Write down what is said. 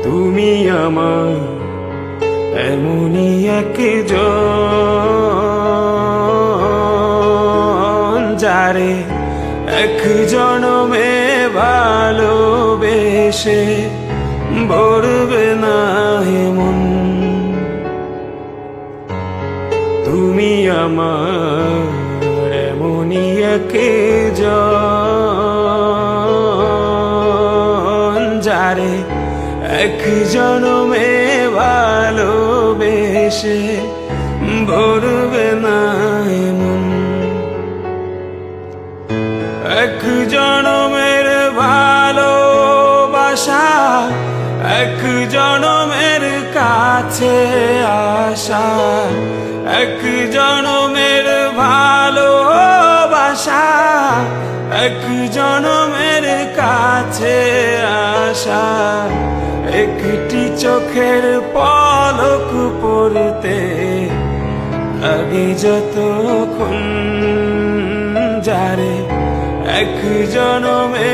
তুমি আমার এমনই একজন, যারে এক জনমে ভালোবেসে ভরবে না এমন। তুমি আমার এমনই একজন, যারে এক জনমে ভালোবেসে ভরবে না এমন। এক জনমের ভালোবাসা, এক জনমের কাছে আসা, এক জনমের ভালোবাসা, এক জনমের কাছে আসা। একটি চোখের পলক পড়তে আগে যতক্ষণ, যারে এক জনমে